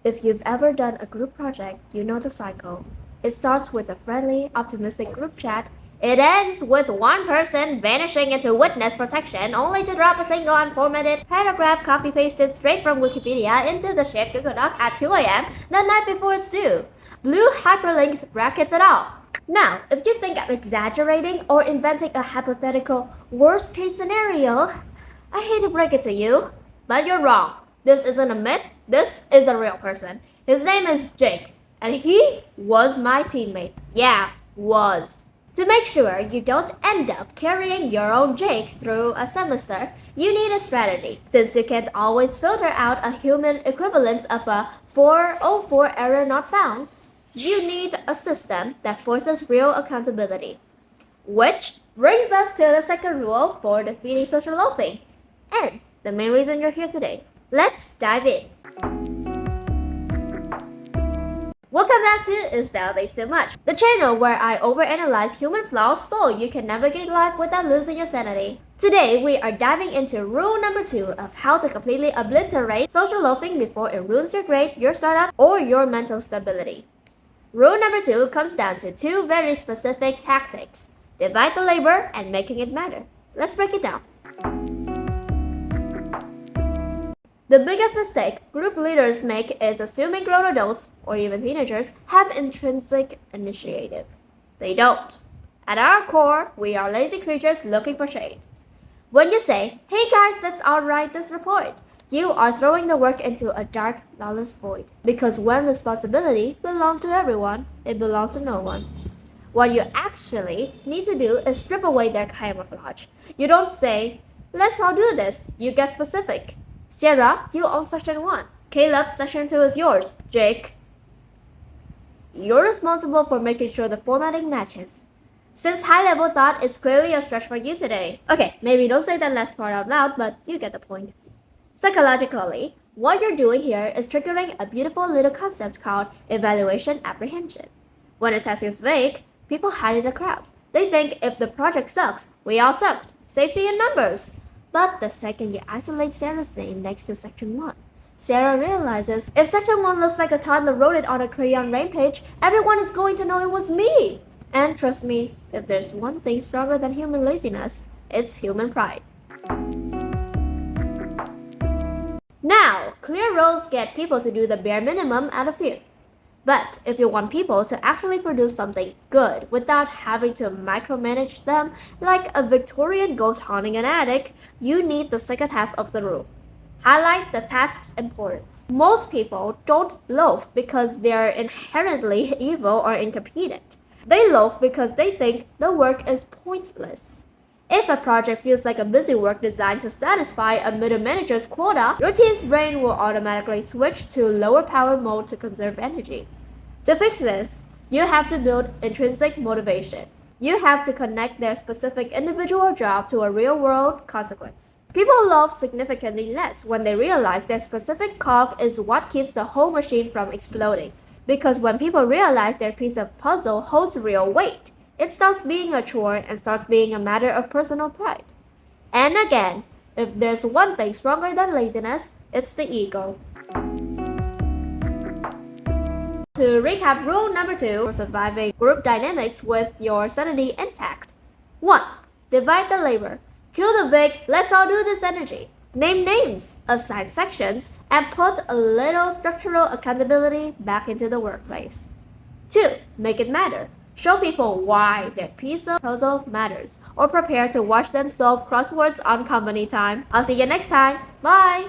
If you've ever done a group project, you know the cycle. It starts with a friendly, optimistic group chat. It ends with one person vanishing into witness protection only to drop a single unformatted paragraph copy-pasted straight from Wikipedia into the shared Google Doc at 2 a.m. the night before it's due. Blue hyperlinks brackets it all. Now, if you think I'm exaggerating or inventing a hypothetical worst-case scenario, I hate to break it to you, but you're wrong. This isn't a myth, this is a real person. His name is Jake, and he was my teammate. Yeah, was. To make sure you don't end up carrying your own Jake through a semester, you need a strategy. Since you can't always filter out a human equivalence of a 404 error not found, you need a system that forces real accountability. Which brings us to the second rule for defeating social loafing, and the main reason you're here today. Let's dive in. Welcome back to Is Nowadays Too Much, the channel where I overanalyze human flaws so you can navigate life without losing your sanity. Today, we are diving into rule number 2 of how to completely obliterate social loafing before it ruins your grade, your startup, or your mental stability. Rule number 2 comes down to 2 very specific tactics: divide the labor and making it matter. Let's break it down. The biggest mistake group leaders make is assuming grown adults, or even teenagers, have intrinsic initiative. They don't. At our core, we are lazy creatures looking for shade. When you say, "Hey guys, let's all write this report," you are throwing the work into a dark, lawless void. Because when responsibility belongs to everyone, it belongs to no one. What you actually need to do is strip away their camouflage. You don't say, "Let's all do this." You get specific. Sierra, you own section 1. Caleb, section 2 is yours. Jake, you're responsible for making sure the formatting matches. Since high-level thought is clearly a stretch for you today. Okay, maybe don't say that last part out loud, but you get the point. Psychologically, what you're doing here is triggering a beautiful little concept called evaluation apprehension. When a task is vague, people hide in the crowd. They think if the project sucks, we all sucked. Safety in numbers. But the second you isolate Sarah's name next to section 1, Sarah realizes if section 1 looks like a toddler wrote it on a crayon rain page, everyone is going to know it was me. And trust me, if there's one thing stronger than human laziness, it's human pride. Now, clear rules get people to do the bare minimum out of fear. But if you want people to actually produce something good without having to micromanage them like a Victorian ghost haunting an attic, you need the second half of the rule. Highlight the task's importance. Most people don't loaf because they're inherently evil or incompetent. They loaf because they think the work is pointless. If a project feels like a busy work designed to satisfy a middle manager's quota, your team's brain will automatically switch to lower power mode to conserve energy. To fix this, you have to build intrinsic motivation. You have to connect their specific individual job to a real-world consequence. People loaf significantly less when they realize their specific cog is what keeps the whole machine from exploding. Because when people realize their piece of puzzle holds real weight, it stops being a chore and starts being a matter of personal pride. And again, if there's one thing stronger than laziness, it's the ego. To recap rule number 2 for surviving group dynamics with your sanity intact. 1. Divide the labor. Kill the big, let's all do this energy. Name names, assign sections, and put a little structural accountability back into the workplace. 2. Make it matter. Show people why their piece of puzzle matters, or prepare to watch them solve crosswords on company time. I'll see you next time. Bye!